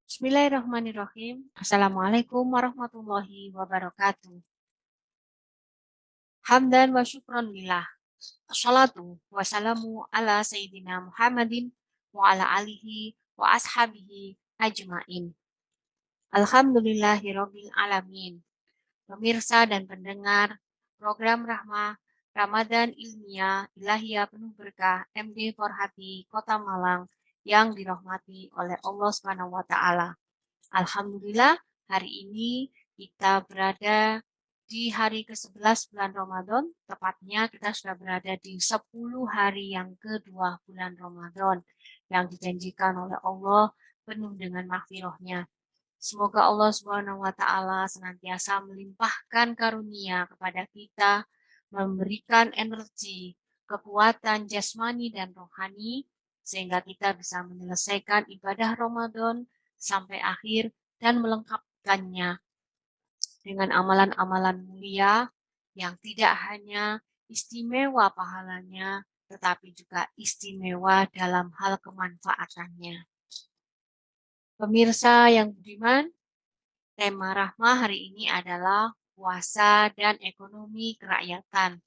Bismillahirrahmanirrahim. Assalamualaikum warahmatullahi wabarakatuh. Hamdan wa syukron lillah. Assalatu wassalamu ala Sayyidina Muhammadin wa ala alihi wa ashabihi ajmain. Alhamdulillahi rabbil alamin. Pemirsa dan pendengar program Rahmah Ramadan Ilmiah Ilahiyah Penuh Berkah MD Forhati Kota Malang yang dirahmati oleh Allah Subhanahu wa taala. Alhamdulillah, hari ini kita berada di hari ke-11 bulan Ramadan. Tepatnya kita sudah berada di 10 hari yang kedua bulan Ramadan yang dijanjikan oleh Allah penuh dengan mahfirahnya. Semoga Allah Subhanahu wa taala senantiasa melimpahkan karunia kepada kita, memberikan energi, kekuatan jasmani dan rohani sehingga kita bisa menyelesaikan ibadah Ramadan sampai akhir dan melengkapkannya dengan amalan-amalan mulia yang tidak hanya istimewa pahalanya, tetapi juga istimewa dalam hal kemanfaatannya. Pemirsa yang budiman, tema Rahmah hari ini adalah puasa dan ekonomi kerakyatan.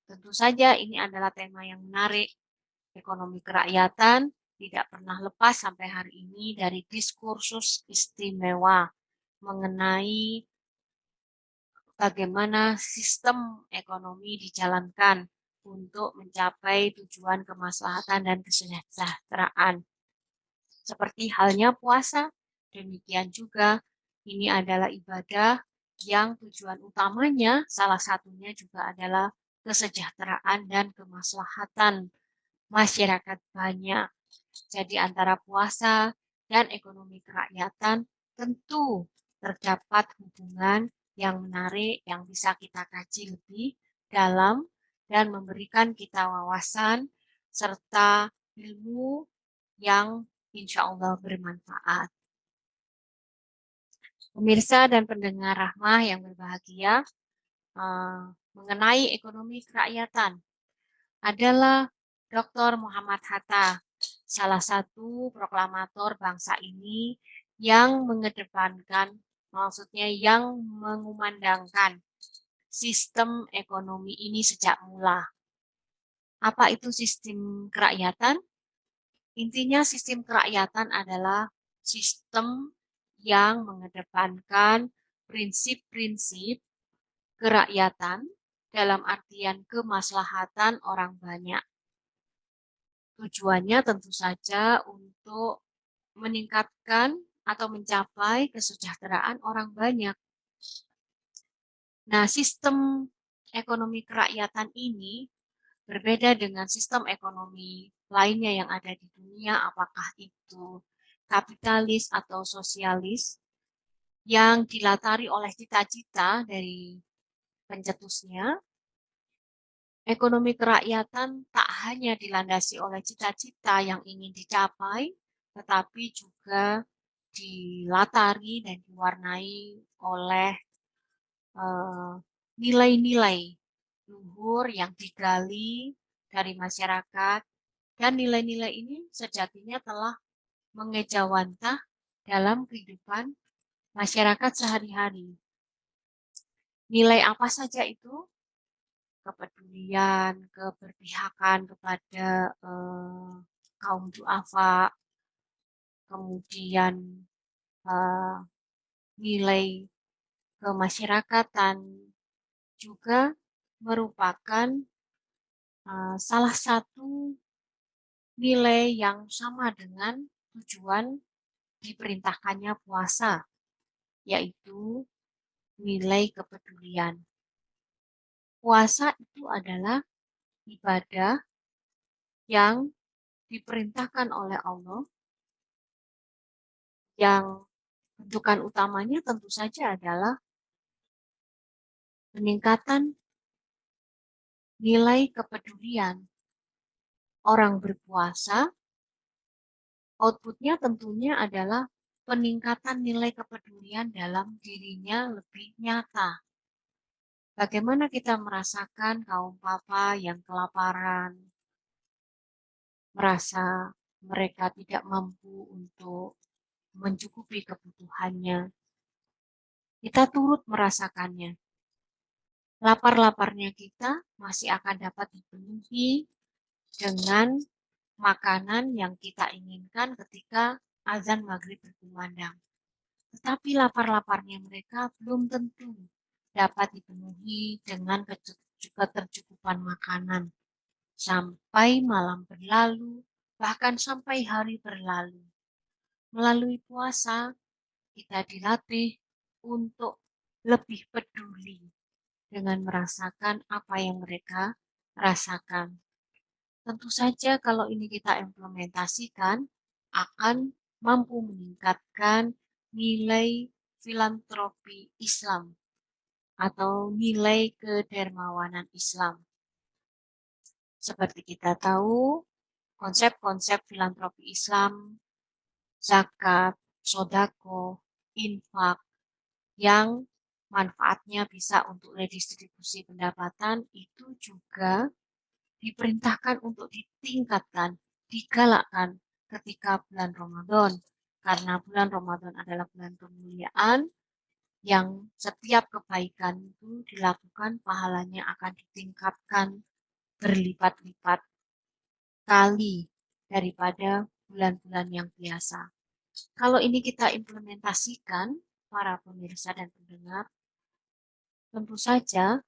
Tentu saja ini adalah tema yang menarik. Ekonomi kerakyatan tidak pernah lepas sampai hari ini dari diskursus istimewa mengenai bagaimana sistem ekonomi dijalankan untuk mencapai tujuan kemaslahatan dan kesejahteraan. Seperti halnya puasa, demikian juga ini adalah ibadah yang tujuan utamanya salah satunya juga adalah kesejahteraan dan kemaslahatan masyarakat banyak. Jadi antara puasa dan ekonomi kerakyatan tentu terdapat hubungan yang menarik yang bisa kita kaji lebih dalam dan memberikan kita wawasan serta ilmu yang insya Allah bermanfaat. Pemirsa dan pendengar Rahmah yang berbahagia, mengenai ekonomi kerakyatan adalah Dr. Muhammad Hatta, salah satu proklamator bangsa ini yang mengedepankan, maksudnya yang mengumandangkan sistem ekonomi ini sejak mula. Apa itu sistem kerakyatan? Intinya sistem kerakyatan adalah sistem yang mengedepankan prinsip-prinsip kerakyatan dalam artian kemaslahatan orang banyak. Tujuannya tentu saja untuk meningkatkan atau mencapai kesejahteraan orang banyak. Nah, sistem ekonomi kerakyatan ini berbeda dengan sistem ekonomi lainnya yang ada di dunia, apakah itu kapitalis atau sosialis, yang dilatari oleh cita-cita dari pencetusnya. Ekonomi kerakyatan tak hanya dilandasi oleh cita-cita yang ingin dicapai, tetapi juga dilatari dan diwarnai oleh nilai-nilai luhur yang digali dari masyarakat, dan nilai-nilai ini sejatinya telah mengejawantah dalam kehidupan masyarakat sehari-hari. Nilai apa saja itu? Kepedulian, keberpihakan kepada kaum duafa, kemudian eh, nilai kemasyarakatan juga merupakan salah satu nilai yang sama dengan tujuan diperintahkannya puasa, yaitu nilai kepedulian. Puasa itu adalah ibadah yang diperintahkan oleh Allah, yang bentukan utamanya tentu saja adalah peningkatan nilai kepedulian. Orang berpuasa, outputnya tentunya adalah peningkatan nilai kepedulian dalam dirinya lebih nyata. Bagaimana kita merasakan kaum papa yang kelaparan, merasa mereka tidak mampu untuk mencukupi kebutuhannya. Kita turut merasakannya. Lapar-laparnya kita masih akan dapat dipenuhi dengan makanan yang kita inginkan ketika azan maghrib berkumandang. Tetapi lapar-laparnya mereka belum tentu dapat dipenuhi dengan ketercukupan makanan. Sampai malam berlalu, bahkan sampai hari berlalu. Melalui puasa, kita dilatih untuk lebih peduli dengan merasakan apa yang mereka rasakan. Tentu saja kalau ini kita implementasikan, akan mampu meningkatkan nilai filantropi Islam atau nilai kedermawanan Islam. Seperti kita tahu, konsep-konsep filantropi Islam, zakat, sodako, infak, yang manfaatnya bisa untuk redistribusi pendapatan itu juga diperintahkan untuk ditingkatkan, digalakkan ketika bulan Ramadan. Karena bulan Ramadan adalah bulan kemuliaan yang setiap kebaikan itu dilakukan, pahalanya akan ditingkatkan berlipat-lipat kali daripada bulan-bulan yang biasa. Kalau ini kita implementasikan, para pemirsa dan pendengar, tentu saja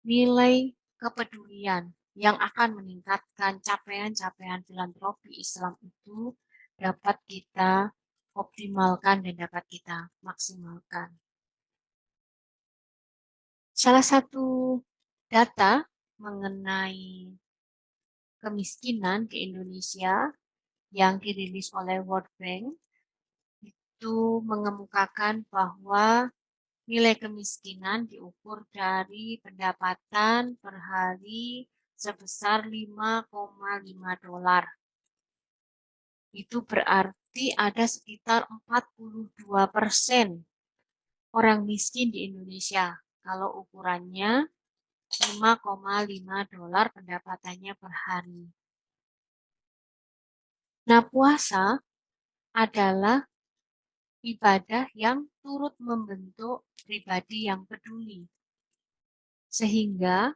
nilai kepedulian yang akan meningkatkan capaian-capaian filantropi Islam itu dapat kita optimalkan dan dapat kita maksimalkan. Salah satu data mengenai kemiskinan di Indonesia yang dirilis oleh World Bank itu mengemukakan bahwa nilai kemiskinan diukur dari pendapatan per hari sebesar 5,5 dolar. Itu berarti ada sekitar 42% orang miskin di Indonesia. Kalau ukurannya 5,5 dolar pendapatannya per hari. Nah, puasa adalah ibadah yang turut membentuk pribadi yang peduli. Sehingga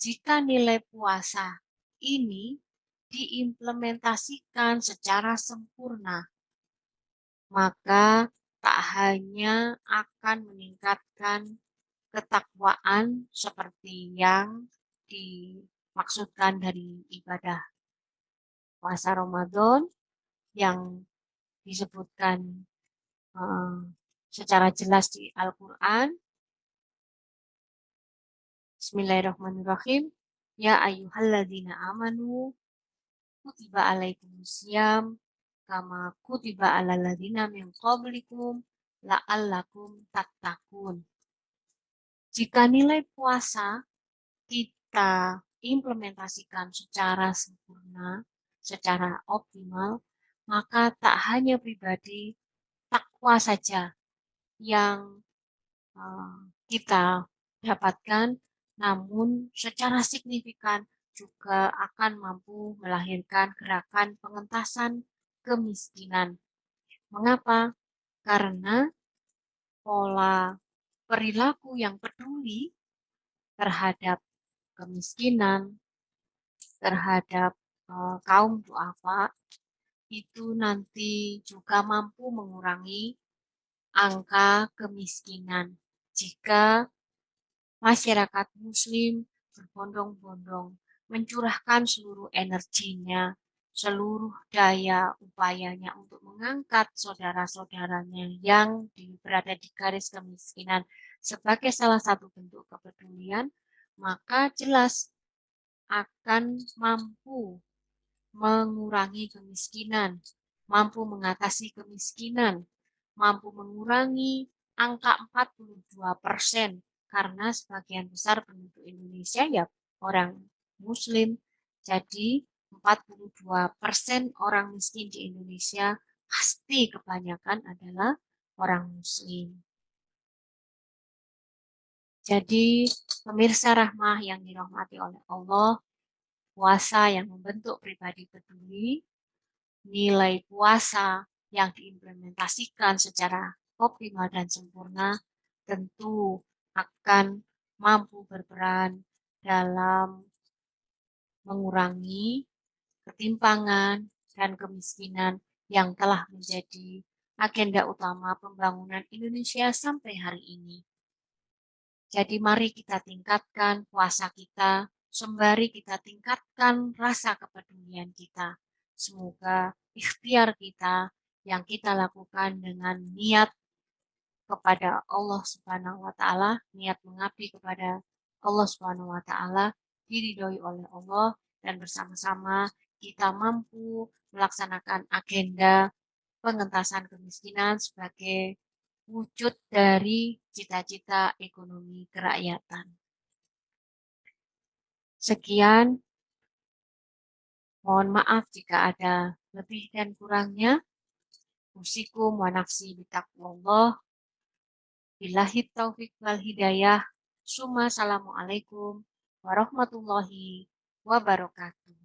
jika nilai puasa ini diimplementasikan secara sempurna, maka tak hanya akan meningkatkan ketakwaan seperti yang dimaksudkan dari ibadah puasa Ramadan yang disebutkan uh, secara jelas di Al-Quran. Bismillahirrahmanirrahim. Ya ayyuhalladzina amanu kutiba alaikumusiyam kama kutiba alal ladzina min qablikum la'allakum tattaqun. Jika nilai puasa kita implementasikan secara sempurna, secara optimal, maka tak hanya pribadi takwa saja yang kita dapatkan, namun secara signifikan juga akan mampu melahirkan gerakan pengentasan kemiskinan. Mengapa? Karena pola perilaku yang peduli terhadap kemiskinan, terhadap kaum duafa, itu nanti juga mampu mengurangi angka kemiskinan jika masyarakat Muslim berbondong-bondong mencurahkan seluruh energinya, seluruh daya upayanya untuk mengangkat saudara-saudaranya yang berada di garis kemiskinan sebagai salah satu bentuk kepedulian, maka jelas akan mampu mengurangi kemiskinan, mampu mengatasi kemiskinan, mampu mengurangi angka 42% karena sebagian besar penduduk Indonesia ya orang Muslim. Jadi 42% orang miskin di Indonesia pasti kebanyakan adalah orang Muslim. Jadi pemirsa rahmah yang dirahmati oleh Allah, puasa yang membentuk pribadi peduli, nilai puasa yang diimplementasikan secara optimal dan sempurna tentu akan mampu berperan dalam mengurangi ketimpangan dan kemiskinan yang telah menjadi agenda utama pembangunan Indonesia sampai hari ini. Jadi mari kita tingkatkan puasa kita, sembari kita tingkatkan rasa kepedulian kita. Semoga ikhtiar kita yang kita lakukan dengan niat kepada Allah Subhanahu wa taala, niat mengabdi kepada Allah Subhanahu wa taala diridhoi oleh Allah dan bersama-sama kita mampu melaksanakan agenda pengentasan kemiskinan sebagai wujud dari cita-cita ekonomi kerakyatan. Sekian, mohon maaf jika ada lebih dan kurangnya. Usikum wa nafsi bitaqwallah. Billahi taufik wal hidayah. Assalamualaikum warahmatullahi wabarakatuh.